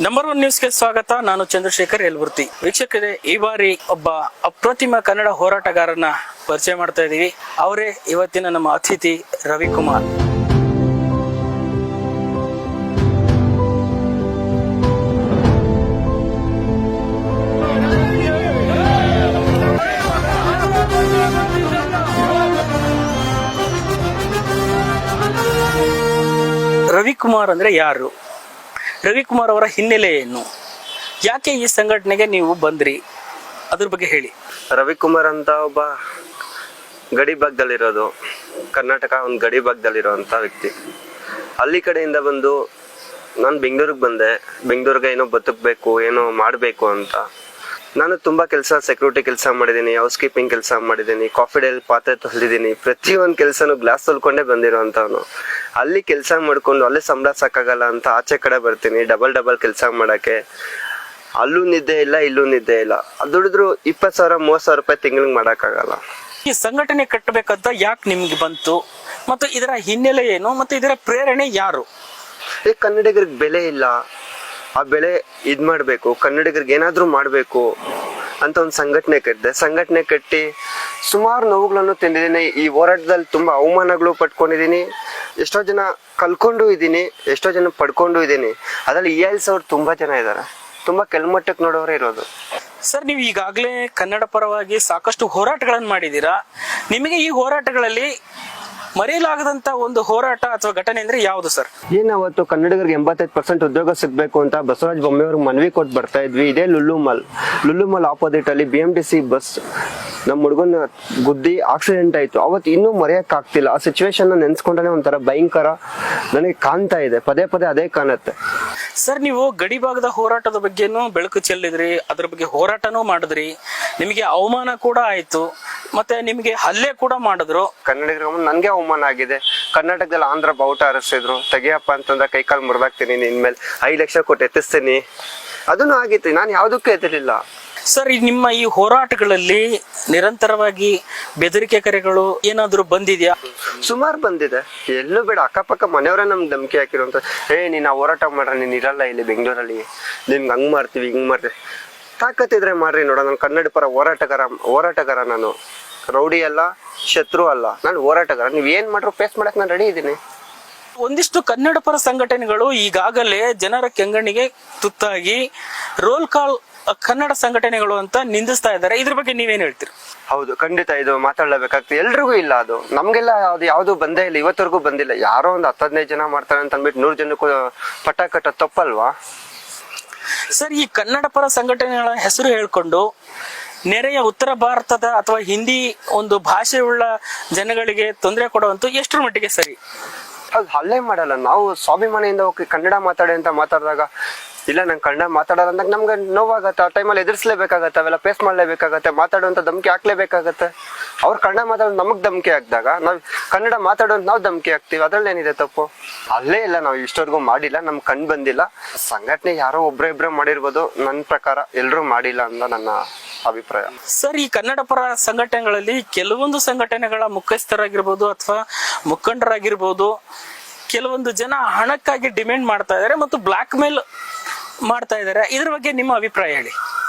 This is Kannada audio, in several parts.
ನಂಬರ್ 1 ನ್ಯೂಸ್ಗೆ ಸ್ವಾಗತ. ನಾನು ಚಂದ್ರಶೇಖರ್ ಯಲಬುರ್ತಿ. ವೀಕ್ಷಕರೇ, ಈ ಬಾರಿ ಒಬ್ಬ ಅಪ್ರತಿಮ ಕನ್ನಡ ಹೋರಾಟಗಾರನ ಪರಿಚಯ ಮಾಡ್ತಾ ಇದ್ದೀವಿ. ಅವರೇ ಇವತ್ತಿನ ನಮ್ಮ ಅತಿಥಿ ರವಿಕುಮಾರ್. ರವಿಕುಮಾರ್ ಅಂದ್ರೆ ಯಾರು? ರವಿಕುಮಾರ್ ಅವರ ಹಿನ್ನೆಲೆ ಏನು? ಯಾಕೆ ಈ ಸಂಘಟನೆಗೆ ನೀವು ಬಂದ್ರಿ? ಅದ್ರ ಬಗ್ಗೆ ಹೇಳಿ. ರವಿಕುಮಾರ್ ಅಂತ ಒಬ್ಬ ಗಡಿ ಭಾಗದಲ್ಲಿರೋದು, ಕರ್ನಾಟಕ ಒಂದು ಗಡಿ ಭಾಗದಲ್ಲಿರೋಂಥ ವ್ಯಕ್ತಿ. ಹಳ್ಳಿ ಕಡೆಯಿಂದ ಬಂದು ನಾನು ಬೆಂಗಳೂರಿಗೆ ಬಂದೆ. ಬೆಂಗಳೂರಿಗೆ ಏನೋ ಬದುಕಬೇಕು, ಏನೋ ಮಾಡಬೇಕು ಅಂತ ನಾನು ತುಂಬ ಕೆಲಸ, ಸೆಕ್ಯೂರಿಟಿ ಕೆಲಸ ಮಾಡಿದ್ದೀನಿ, ಹೌಸ್ ಕೀಪಿಂಗ್ ಕೆಲಸ ಮಾಡಿದ್ದೀನಿ, ಕಾಫಿ ಡೇಲಿ ಪಾತ್ರೆ ತೊಳೆದಿದ್ದೀನಿ. ಪ್ರತಿಯೊಂದು ಕೆಲಸನೂ ಗ್ಲಾಸ್ ತೊಳ್ಕೊಂಡೇ ಬಂದಿರೋಂಥವನು. ಅಲ್ಲಿ ಕೆಲಸ ಮಾಡ್ಕೊಂಡು ಅಲ್ಲೇ ಸಂಬಳ ಸಾಕಾಗಲ್ಲ ಅಂತ ಆಚೆ ಕಡೆ ಬರ್ತೀನಿ ಡಬಲ್ ಕೆಲಸ ಮಾಡೋಕ್ಕೆ. ಅಲ್ಲೂ ನಿದ್ದೆ ಇಲ್ಲ, ಇಲ್ಲೂ ನಿದ್ದೆ ಇಲ್ಲ. ದುಡಿದ್ರು 20,000 30,000 ರೂಪಾಯಿ ತಿಂಗಳಿಗೆ ಮಾಡೋಕ್ಕಾಗಲ್ಲ. ಈ ಸಂಘಟನೆ ಕಟ್ಟಬೇಕಂತ ಯಾಕೆ ನಿಮ್ಗೆ ಬಂತು, ಮತ್ತು ಇದರ ಹಿನ್ನೆಲೆ ಏನು, ಮತ್ತು ಇದರ ಪ್ರೇರಣೆ ಯಾರು? ಈ ಕನ್ನಡಿಗರಿಗೆ ಬೆಲೆ ಇಲ್ಲ, ಆ ಬೆಲೆ ಇದು ಮಾಡಬೇಕು, ಕನ್ನಡಿಗರಿಗೆ ಏನಾದರೂ ಮಾಡಬೇಕು ಅಂತ ಒಂದು ಸಂಘಟನೆ ಕಟ್ಟಿ ಸುಮಾರು ನೋವುಗಳನ್ನು ತಿಂದಿದ್ದೀನಿ. ಈ ಹೋರಾಟದಲ್ಲಿ ತುಂಬ ಅವಮಾನಗಳು ಪಡ್ಕೊಂಡಿದ್ದೀನಿ. ಎಷ್ಟೋ ಜನ ಕಲ್ಕೊಂಡು ಇದ್ದೀನಿ, ಎಷ್ಟೋ ಜನ ಪಡ್ಕೊಂಡು ಇದ್ದೀನಿ. ಅದರಲ್ಲಿ EILS ತುಂಬ ಜನ ಇದ್ದಾರೆ. ತುಂಬ ಕೆಳಮಟ್ಟಕ್ಕೆ ನೋಡೋರೇ ಇರೋದು. ಸರ್, ನೀವು ಈಗಾಗಲೇ ಕನ್ನಡ ಪರವಾಗಿ ಸಾಕಷ್ಟು ಹೋರಾಟಗಳನ್ನು ಮಾಡಿದ್ದೀರಾ. ನಿಮಗೆ ಈ ಹೋರಾಟಗಳಲ್ಲಿ ಮರೆಯಲಾಗದಂತ ಒಂದು ಹೋರಾಟ ಅಥವಾ ಘಟನೆ ಅಂದ್ರೆ ಯಾವುದು ಸರ್? ಅವತ್ತು ಕನ್ನಡಿಗರಿಗೆ 85% ಉದ್ಯೋಗ ಸಿಗ್ಬೇಕು ಅಂತ ಬಸವರಾಜ ಬೊಮ್ಮೆಯವ್ರಿಗೆ ಮನವಿ ಕೊಟ್ಟು ಬರ್ತಾ ಇದ್ವಿ. ಇದೇ ಲುಲ್ಲು ಮಾಲ್ ಆಪೋಸಿಟ್ ಅಲ್ಲಿ BMTC ಬಸ್ ನಮ್ಮ ಹುಡುಗನ ಗುದ್ದಿ ಆಕ್ಸಿಡೆಂಟ್ ಆಯ್ತು. ಅವತ್ತು ಇನ್ನೂ ಮರೆಯಕ್ ಆಗ್ತಿಲ್ಲ. ಆ ಸಿಚುವೇಶನ್ ನೆನ್ಸ್ಕೊಂಡ್ರೆ ಒಂಥರ ಭಯಂಕರ ನನಗೆ ಕಾಣ್ತಾ ಇದೆ. ಪದೇ ಅದೇ ಕಾಣುತ್ತೆ. ಸರ್, ನೀವು ಗಡಿ ಭಾಗದ ಹೋರಾಟದ ಬಗ್ಗೆನೂ ಬೆಳಕು ಚೆಲ್ಲಿದ್ರಿ, ಅದ್ರ ಬಗ್ಗೆ ಹೋರಾಟನೂ ಮಾಡಿದ್ರಿ. ನಿಮಗೆ ಅವಮಾನ ಕೂಡ ಆಯ್ತು, ಮತ್ತೆ ನಿಮಗೆ ಹಲ್ಲೆ ಕೂಡ ಮಾಡಿದ್ರು. ಕನ್ನಡಿಗರ ನನ್ಗೆ ಅವಮಾನ ಆಗಿದೆ. ಕರ್ನಾಟಕದಲ್ಲಿ ಆಂಧ್ರ ಬಾವುಟ ಹರಿಸಿದ್ರು. ತೆಗಿಯಪ್ಪ ಅಂತಂದ್ರೆ ಕೈಕಾಲು ಮುರಿದಾಕ್ತೀನಿ, ನಿನ್ ಮೇಲೆ 5 ಲಕ್ಷ ಕೊಟ್ಟು ಎತ್ತಿಸ್ತೀನಿ. ಅದನ್ನು ಆಗಿತ್ತು. ನಾನು ಯಾವುದಕ್ಕೂ ಎತ್ತಲಿಲ್ಲ. ಸರ್, ನಿಮ್ಮ ಈ ಹೋರಾಟಗಳಲ್ಲಿ ನಿರಂತರವಾಗಿ ಬೆದರಿಕೆ ಕರೆಗಳು ಏನಾದ್ರು ಬಂದಿದ್ಯಾ? ಸುಮಾರು ಬಂದಿದೆ. ಎಲ್ಲೂ ಬೇಡ, ಅಕ್ಕಪಕ್ಕ ಮನೆಯವರೇ ನಮ್ಗೆ ಧಮಕಿ ಹಾಕಿರುವಂತ. ನೀನ್ ಹೋರಾಟ ಮಾಡ್ರೆ, ನೀನ್ ಇರಲ್ಲ ಇಲ್ಲಿ ಬೆಂಗಳೂರಲ್ಲಿ, ನಿಮ್ಗೆ ಹಂಗ್ ಮಾಡ್ತೀವಿ ಹಿಂಗ್ ಮಾಡ್ತೀವಿ. ತಾಕತ್ತಿದ್ರೆ ಮಾಡ್ರಿ ನೋಡ. ನಾನು ಕನ್ನಡ ಪರ ಹೋರಾಟಗಾರ. ನಾನು ರೌಡಿ ಅಲ್ಲ, ಶತ್ರು ಅಲ್ಲ, ನಾನು ಹೋರಾಟಗಾರ. ನೀವ್ ಏನ್ ಮಾಡ್ರು ಫೇಸ್ ಮಾಡಕ್ ನಾನು ರೆಡಿ ಇದ್ದೀನಿ. ಒಂದಿಷ್ಟು ಕನ್ನಡ ಪರ ಸಂಘಟನೆಗಳು ಈಗಾಗಲೇ ಜನರ ಕೆಂಗಣ್ಣಿಗೆ ತುತ್ತಾಗಿ ರೋಲ್ ಕಾಲ್ ಕನ್ನಡ ಸಂಘಟನೆಗಳು ಅಂತ ನಿಂದಿಸ್ತಾ ಇದ್ದಾರೆ. ಇದ್ರ ಬಗ್ಗೆ ನೀವೇನ್ ಹೇಳ್ತೀರಿ? ಹೌದು, ಖಂಡಿತ ಇದು ಮಾತಾಡ್ಲೇಬೇಕಾಗ್ತದೆ. ಎಲ್ರಿಗೂ ಇಲ್ಲ, ಅದು ನಮ್ಗೆಲ್ಲ ಯಾವ್ದು ಬಂದೇ ಇಲ್ಲ, ಇವತ್ತವರೆಗೂ ಬಂದಿಲ್ಲ. ಯಾರೋ ಒಂದು 10-15 ಜನ ಮಾಡ್ತಾರೆ ಅಂತ ಅಂದ್ಬಿಟ್ಟು 100 ಜನಕ್ಕೂ ಪಟ್ಟ ಕಟ್ಟ ತಪ್ಪಲ್ವಾ? ಸರ್, ಈ ಕನ್ನಡ ಪರ ಸಂಘಟನೆಗಳ ಹೆಸರು ಹೇಳ್ಕೊಂಡು ನೆರೆಯ ಉತ್ತರ ಭಾರತದ ಅಥವಾ ಹಿಂದಿ ಒಂದು ಭಾಷೆಯುಳ್ಳ ಜನಗಳಿಗೆ ತೊಂದರೆ ಕೊಡುವಂತ ಎಷ್ಟರ ಮಟ್ಟಿಗೆ ಸರಿ? ಅದು ಹಲ್ಲೆ ಮಾಡಲ್ಲ. ನಾವು ಸ್ವಾಭಿಮಾನಿಯಿಂದ ಹೋಗಿ ಕನ್ನಡ ಮಾತಾಡಿ ಅಂತ ಮಾತಾಡಿದಾಗ, ಇಲ್ಲ ನಂಗೆ ಕನ್ನಡ ಮಾತಾಡಲ್ಲ ಅಂದಾಗ ನಮ್ಗೆ ನೋವಾಗತ್ತೆ. ಆ ಟೈಮಲ್ಲಿ ಎದುರಿಸಲೇಬೇಕಾಗತ್ತೆ, ಅವೆಲ್ಲ ಫೇಸ್ ಮಾಡಲೇಬೇಕಾಗತ್ತೆ, ಮಾತಾಡುವಂತ ಧಮಕಿ ಹಾಕ್ಲೇಬೇಕಾಗತ್ತೆ. ಅವ್ರು ಕನ್ನಡ ಮಾತಾಡೋದು ನಮಗ್ ಧಮಕಿ ಹಾಕಿದಾಗ ನಾವು ಕನ್ನಡ ಮಾತಾಡೋದು ನಾವು ಧಮಕಿ ಹಾಕ್ತಿವಿ. ಅದ್ರಲ್ಲಿ ಏನಿದೆ ತಪ್ಪು? ಅಲ್ಲೇ ಇಲ್ಲ, ನಾವು ಇಷ್ಟವರೆಗೂ ಮಾಡಿಲ್ಲ, ನಮ್ಗೆ ಕಣ್ ಬಂದಿಲ್ಲ. ಸಂಘಟನೆ ಯಾರೋ ಒಬ್ರೇ ಮಾಡಿರ್ಬೋದು. ನನ್ನ ಪ್ರಕಾರ ಎಲ್ಲರೂ ಮಾಡಿಲ್ಲ ಅಂತ ನನ್ನ ಅಭಿಪ್ರಾಯ. ಸರ್, ಈ ಕನ್ನಡ ಪರ ಸಂಘಟನೆಗಳಲ್ಲಿ ಕೆಲವೊಂದು ಸಂಘಟನೆಗಳ ಮುಖ್ಯಸ್ಥರಾಗಿರ್ಬೋದು ಅಥವಾ ಮುಖಂಡರಾಗಿರ್ಬೋದು, ಕೆಲವೊಂದು ಜನ ಹಣಕ್ಕಾಗಿ ಡಿಮ್ಯಾಂಡ್ ಮಾಡ್ತಾ ಇದ್ದಾರೆ ಮತ್ತು ಬ್ಲಾಕ್ ಮೇಲ್ ಮಾಡ್ತಾ ಇದ್ದಾರೆ. ಇದ್ರ ಬಗ್ಗೆ ನಿಮ್ಮ ಅಭಿಪ್ರಾಯ ಹೇಳಿ.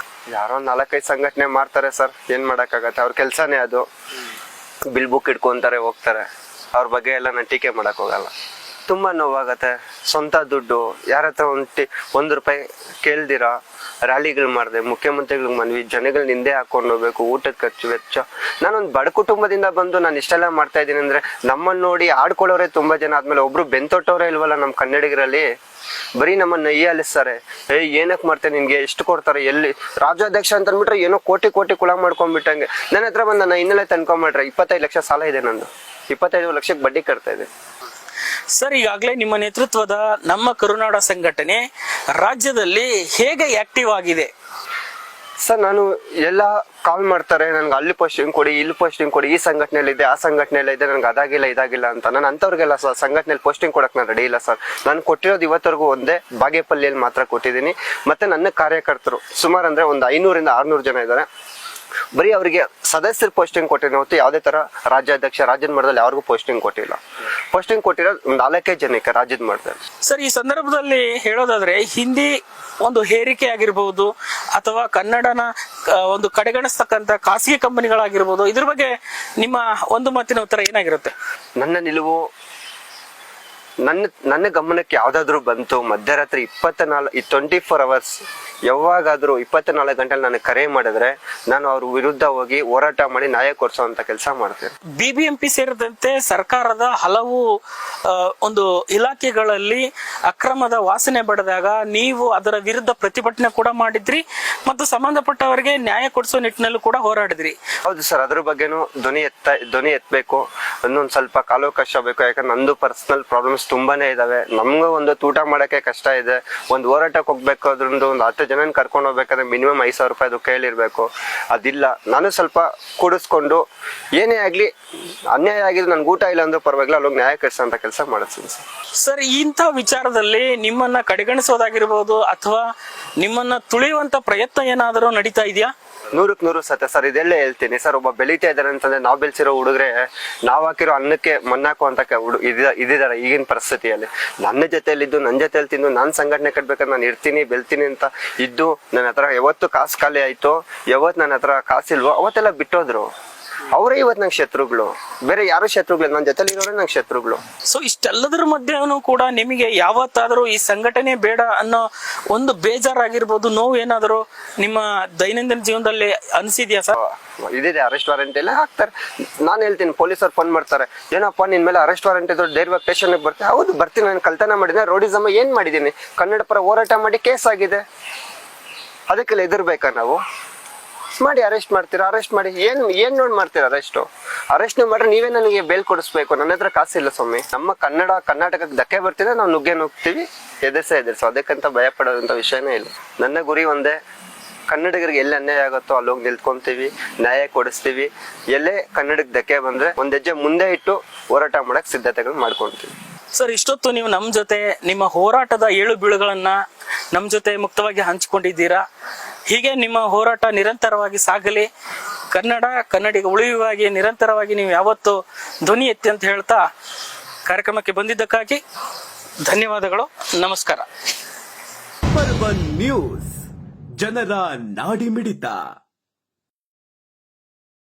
ಯಾರೋ 4-5 ಸಂಘಟನೆ ಮಾಡ್ತಾರೆ ಸರ್, ಏನ್ ಮಾಡಕ್ಕಾಗತ್ತೆ? ಅವ್ರ ಕೆಲ್ಸಾನೇ ಅದು. ಬಿಲ್ ಬುಕ್ ಇಟ್ಕೊಂತಾರೆ, ಹೋಗ್ತಾರೆ. ಅವ್ರ ಬಗ್ಗೆ ಎಲ್ಲ ನಾನು ಟೀಕೆ ಮಾಡಕ್ ಹೋಗಲ್ಲ. ತುಂಬಾ ನೋವಾಗತ್ತೆ. ಸ್ವಂತ ದುಡ್ಡು ಯಾರ ಹತ್ರ 1 ರೂಪಾಯಿ ಕೇಳ್ದಿರಾ ರ್ಯಾಲಿಗಳು ಮಾಡಿದೆ, ಮುಖ್ಯಮಂತ್ರಿಗಳಿಗೆ ಮನವಿ, ಜನಗಳು ನಿಂದೆ ಹಾಕೊಂಡು ಹೋಗ್ಬೇಕು, ಊಟದ ಖರ್ಚು ವೆಚ್ಚ. ನಾನೊಂದು ಬಡ ಕುಟುಂಬದಿಂದ ಬಂದು ನಾನು ಇಷ್ಟೆಲ್ಲ ಮಾಡ್ತಾ ಇದ್ದೀನಿ ಅಂದ್ರೆ ನಮ್ಮನ್ನ ನೋಡಿ ಆಡ್ಕೊಳ್ಳೋರೆ ತುಂಬಾ ಜನ. ಆದ್ಮೇಲೆ ಒಬ್ರು ಬೆಂತೊಟ್ಟವ್ರೆ ಇಲ್ವಲ್ಲ ನಮ್ಮ ಕನ್ನಡಿಗರಲ್ಲಿ. ಬರೀ ನಮ್ಮನ್ನ ಅಲಿಸ್ತಾರೆ. ಏನಕ್ ಮಾಡ್ತೇನೆ, ನಿನ್ಗೆ ಎಷ್ಟು ಕೊಡ್ತಾರೆ, ಎಲ್ಲಿ ರಾಜ್ಯಾಧ್ಯಕ್ಷ ಅಂತ ಅಂದ್ಬಿಟ್ರೆ ಏನೋ ಕೋಟಿ ಕುಳ ಮಾಡ್ಕೊಂಡ್ಬಿಟ್ಟಂಗೆ. ನನ್ನ ಹತ್ರ ಬಂದ ನನ್ನ ಹಿನ್ನೆಲೆ ತನ್ಕೊಂಡ್ಬಿಟ್ರೆ 25 ಲಕ್ಷ ಸಾಲ ಇದೆ ನಂದು. 25 ಲಕ್ಷಕ್ಕೆ ಬಡ್ಡಿ ಕಟ್ತಾ ಇದೆ. ಸರ್, ಈಗಾಗಲೇ ನಿಮ್ಮ ನೇತೃತ್ವದ ನಮ್ಮ ಕರುನಾಡ ಸಂಘಟನೆ ರಾಜ್ಯದಲ್ಲಿ ಹೇಗೆ ಆಕ್ಟಿವ್ ಆಗಿದೆ? ಸರ್, ನಾನು ಎಲ್ಲ ಕಾಲ್ ಮಾಡ್ತಾರೆ, ನನ್ಗೆ ಅಲ್ಲಿ ಪೋಸ್ಟಿಂಗ್ ಕೊಡಿ, ಇಲ್ಲಿ ಪೋಸ್ಟಿಂಗ್ ಕೊಡಿ, ಈ ಸಂಘಟನೆಯಲ್ಲಿ ಇದೆ, ಆ ಸಂಘಟನೆಯಲ್ಲಿ ಇದೆ, ನನ್ಗೆ ಅದಾಗಿಲ್ಲ ಇದಾಗಿಲ್ಲ ಅಂತ. ನಾನು ಅಂಥವ್ರಿಗೆಲ್ಲ ಸಂಘಟನೆಯಲ್ಲಿ ಪೋಸ್ಟಿಂಗ್ ಕೊಡಕ್ ನಾನು ರೆಡಿ ಇಲ್ಲ ಸರ್. ನಾನು ಕೊಟ್ಟಿರೋದು ಇವತ್ತವರೆಗೂ ಒಂದೇ ಬಾಗೇಪಲ್ಲಿಯಲ್ಲಿ ಮಾತ್ರ ಕೊಟ್ಟಿದ್ದೀನಿ. ಮತ್ತೆ ನನ್ನ ಕಾರ್ಯಕರ್ತರು ಸುಮಾರು ಅಂದ್ರೆ ಒಂದು 500-600 ಜನ ಇದ್ದಾರೆ. ಬರೀ ಅವರಿಗೆ ಸದಸ್ಯರ ಪೋಸ್ಟಿಂಗ್ ಕೊಟ್ಟಿರೋ ಹೊತ್ತು ಯಾವುದೇ ತರ ರಾಜ್ಯಾಧ್ಯಕ್ಷ ರಾಜ್ಯದ ಮಟ್ಟದಲ್ಲಿ ಯಾರಿಗೂ ಪೋಸ್ಟಿಂಗ್ ಕೊಟ್ಟಿಲ್ಲ. ಪೋಸ್ಟಿಂಗ್ ಕೊಟ್ಟಿರೋ 4 ಜನಕ್ಕೆ ರಾಜ್ಯದ ಮಟ್ಟದಲ್ಲಿ. ಸರ್, ಈ ಸಂದರ್ಭದಲ್ಲಿ ಹೇಳೋದಾದ್ರೆ ಹಿಂದಿ ಒಂದು ಹೇರಿಕೆ ಆಗಿರ್ಬೋದು ಅಥವಾ ಕನ್ನಡನ ಒಂದು ಕಡೆಗಣಿಸ್ತಕ್ಕಂಥ ಖಾಸಗಿ ಕಂಪನಿಗಳಾಗಿರ್ಬೋದು, ಇದ್ರ ಬಗ್ಗೆ ನಿಮ್ಮ ಒಂದು ಮಾತಿನ ಉತ್ತರ ಏನಾಗಿರುತ್ತೆ? ನನ್ನ ನಿಲುವು, ನನ್ನ ಗಮನಕ್ಕೆ ಯಾವ್ದಾದ್ರು ಬಂತು ಮಧ್ಯರಾತ್ರಿ 24 ಅವರ್ಸ್ ಯಾವಾಗಾದ್ರೂ 24 ಗಂಟೆಲಿ ನನಗೆ ಕರೆ ಮಾಡಿದ್ರೆ ನಾನು ಅವ್ರ ವಿರುದ್ಧ ಹೋಗಿ ಹೋರಾಟ ಮಾಡಿ ನ್ಯಾಯ ಕೊಡಿಸುವಂತ ಕೆಲಸ ಮಾಡ್ತೇನೆ. BBMP ಸೇರಿದಂತೆ ಸರ್ಕಾರದ ಹಲವು ಒಂದು ಇಲಾಖೆಗಳಲ್ಲಿ ಅಕ್ರಮದ ವಾಸನೆ ಬಡಿದಾಗ ನೀವು ಅದರ ವಿರುದ್ಧ ಪ್ರತಿಭಟನೆ ಕೂಡ ಮಾಡಿದ್ರಿ ಮತ್ತು ಸಂಬಂಧಪಟ್ಟವರಿಗೆ ನ್ಯಾಯ ಕೊಡಿಸೋ ನಿಟ್ಟಿನಲ್ಲೂ ಕೂಡ ಹೋರಾಡಿದ್ರಿ. ಹೌದು ಸರ್, ಅದ್ರ ಬಗ್ಗೆನೂ ಧ್ವನಿ ಎತ್ತಬೇಕು, ಇನ್ನೊಂದ್ ಸ್ವಲ್ಪ ಕಾಲಾವಕಾಶ ಬೇಕು. ಯಾಕಂದ್ರೆ ನಂದು ಪರ್ಸನಲ್ ಪ್ರಾಬ್ಲಮ್ಸ್ ತುಂಬಾನೇ ಇದಾವೆ. ನಮ್ಗೂ ಒಂದು ಊಟ ಮಾಡಕ್ಕೆ ಕಷ್ಟ ಇದೆ. ಒಂದು ಹೋರಾಟಕ್ಕೆ ಹೋಗ್ಬೇಕು ಅದ್ರೊಂದು ಒಂದು 10 ಜನನ್ ಕರ್ಕೊಂಡು ಹೋಗ್ಬೇಕಾದ್ರೆ ಮಿನಿಮಮ್ 5,000 ರೂಪಾಯಿ ಕೈಲಿರ್ಬೇಕು. ಅದಿಲ್ಲ. ನಾನು ಸ್ವಲ್ಪ ಕೂಡಿಸ್ಕೊಂಡು ಏನೇ ಆಗ್ಲಿ ಅನ್ಯಾಯ ಆಗಿದ್ದು ನನ್ಗೆ ಊಟ ಇಲ್ಲ ಅಂದ್ರೂ ಪರವಾಗಿಲ್ಲ, ಅಲ್ಲೋಗಿ ನ್ಯಾಯ ಕೊಡಿಸೋಂತ ಕೆಲಸ ಮಾಡಿಸ್ತೀನಿ ಸರ್. ಇಂಥ ವಿಚಾರದಲ್ಲಿ ನಿಮ್ಮನ್ನ ಕಡೆಗಣಿಸೋದಾಗಿರ್ಬೋದು ಅಥವಾ ನಿಮ್ಮನ್ನ ತುಳಿಯುವಂತ ಪ್ರಯತ್ನ ಏನಾದರೂ ನಡೀತಾ ಇದೆಯಾ? 100ಕ್ಕೆ 100 ಸತ್ಯ ಸರ್. ಇದೆಲ್ಲ ಹೇಳ್ತೀನಿ ಸರ್. ಒಬ್ಬ ಬೆಳೀತಾ ಇದಾರೆ ಅಂತಂದ್ರೆ ನಾವ್ ಬೆಳೆಸಿರೋ ಹುಡುಗ್ರೆ ನಾವ್ ಹಾಕಿರೋ ಅನ್ನಕ್ಕೆ ಮಣ್ಣಾಕುವಂತ ಇದಿದ್ದಾರೆ ಈಗಿನ ಪರಿಸ್ಥಿತಿಯಲ್ಲಿ. ನನ್ನ ಜೊತೆಯಲ್ಲಿದ್ದು ನನ್ನ ಜೊತೆಯಲ್ಲಿ ತಿಂದು ನಾನ್ ಸಂಘಟನೆ ಕಟ್ಬೇಕಾದ್ರೆ ನಾನು ಇರ್ತೀನಿ ಬೆಳ್ತೀನಿ ಅಂತ ಇದ್ದು ನನ್ನ ಹತ್ರ ಯಾವತ್ತು ಕಾಸು ಖಾಲಿ ಆಯ್ತು, ಯಾವತ್ತು ನನ್ನ ಹತ್ರ ಕಾಸಿಲ್ವೋ ಅವತ್ತೆಲ್ಲ ಬಿಟ್ಟೋದ್ರು. ಅವರೇ ಇವತ್ತು ನಂಗೆ ಶತ್ರುಗಳು, ಬೇರೆ ಯಾರು ಶತ್ರುಗಳು, ನನ್ನ ಜೊತೆಲಿ ಇರೋರೇ ನಂಗೆ ಶತ್ರುಗಳು. ಸೊ ಇಷ್ಟೆಲ್ಲದ್ರ ಮಧ್ಯೆನೂ ಕೂಡ ನಿಮಗೆ ಯಾವತ್ತಾದ್ರೂ ಈ ಸಂಘಟನೆ ಬೇಡ ಅನ್ನೋ ಒಂದು ಬೇಜಾರಾಗಿರ್ಬೋದು, ನೋವು ಏನಾದರೂ ನಿಮ್ಮ ದೈನಂದಿನ ಜೀವನದಲ್ಲಿ ಅನಿಸಿದ್ಯಾ ಸರ್? ಇದಿದೆ, ಅರೆಸ್ಟ್ ವಾರೆಂಟ್ ಎಲ್ಲ ಹಾಕ್ತಾರೆ. ನಾನು ಹೇಳ್ತೀನಿ, ಪೊಲೀಸರು ಫೋನ್ ಮಾಡ್ತಾರೆ, ಏನಪ್ಪ ನಿನ್ ಮೇಲೆ ಅರೆಸ್ಟ್ ವಾರೆಂಟ್ ಇದ್ರು ಧೈರ್ಯವಾಗಿ ಸ್ಟೇಷನ್ಗೆ ಬರ್ತೀನಿ. ಹೌದು ಬರ್ತೀನಿ, ನಾನು ಕಳ್ತನ ಮಾಡಿದ್ದೀನಿ, ರೋಡಿಸಮ್ ಏನ್ ಮಾಡಿದ್ದೀನಿ, ಕನ್ನಡ ಪರ ಹೋರಾಟ ಮಾಡಿ ಕೇಸ್ ಆಗಿದೆ, ಅದಕ್ಕೆಲ್ಲ ಎದುರ್ಬೇಕಾ ನಾವು? ಮಾಡಿ ಅರೆಸ್ಟ್ ಮಾಡ್ತೀರಾ, ಅರೆಸ್ಟ್ ಮಾಡಿ ಏನ್ ನೋಡಿ ಮಾಡ್ತೀರಾ? ಅರೆಸ್ಟ್ ಮಾಡ್ರೆ ನೀವೇ ನನಗೆ ಬೇಲ್ ಕೊಡಿಸ್ಬೇಕು, ನನ್ನ ಹತ್ರ ಕಾಸಿಲ್ಲ ಸ್ವಾಮಿ. ನಮ್ಮ ಕರ್ನಾಟಕಕ್ಕೆ ಧಕ್ಕೆ ಬರ್ತಿದ್ರೆ ನಾವು ನುಗ್ತೀವಿ, ಎದುರಿಸು. ಅದಕ್ಕಂತ ಭಯ ಪಡೋದಂತ ವಿಷಯನೇ ಇಲ್ಲ. ನನ್ನ ಗುರಿ ಒಂದೇ, ಕನ್ನಡಿಗರಿಗೆ ಎಲ್ಲಿ ಅನ್ಯಾಯ ಆಗುತ್ತೋ ಅಲ್ಲೋಗಿ ನಿಲ್ಕೊಂತೀವಿ, ನ್ಯಾಯ ಕೊಡಿಸ್ತೀವಿ. ಎಲ್ಲೇ ಕನ್ನಡಕ್ಕೆ ಧಕ್ಕೆ ಬಂದ್ರೆ ಒಂದ್ ಹೆಜ್ಜೆ ಮುಂದೆ ಇಟ್ಟು ಹೋರಾಟ ಮಾಡಕ್ ಸಿದ್ಧತೆಗಳು ಮಾಡ್ಕೊಂತೀವಿ. ಸರ್, ಇಷ್ಟೊತ್ತು ನೀವು ನಮ್ಮ ಜೊತೆ ನಿಮ್ಮ ಹೋರಾಟದ ಏಳು ಬೀಳುಗಳನ್ನ ನಮ್ಮ ಜೊತೆ ಮುಕ್ತವಾಗಿ ಹಂಚಿಕೊಂಡಿದ್ದೀರಾ. ಹೀಗೆ ನಿಮ್ಮ ಹೋರಾಟ ನಿರಂತರವಾಗಿ ಸಾಗಲಿ. ಕನ್ನಡಿಗ ಉಳಿಯುವಾಗಿ ನಿರಂತರವಾಗಿ ನೀವು ಯಾವತ್ತು ಧ್ವನಿ ಎತ್ತಿ ಅಂತ ಹೇಳ್ತಾ ಕಾರ್ಯಕ್ರಮಕ್ಕೆ ಬಂದಿದ್ದಕ್ಕಾಗಿ ಧನ್ಯವಾದಗಳು. ನಮಸ್ಕಾರ. ನ್ಯೂಸ್, ಜನರ ನಾಡಿ ಮಿಡಿತ.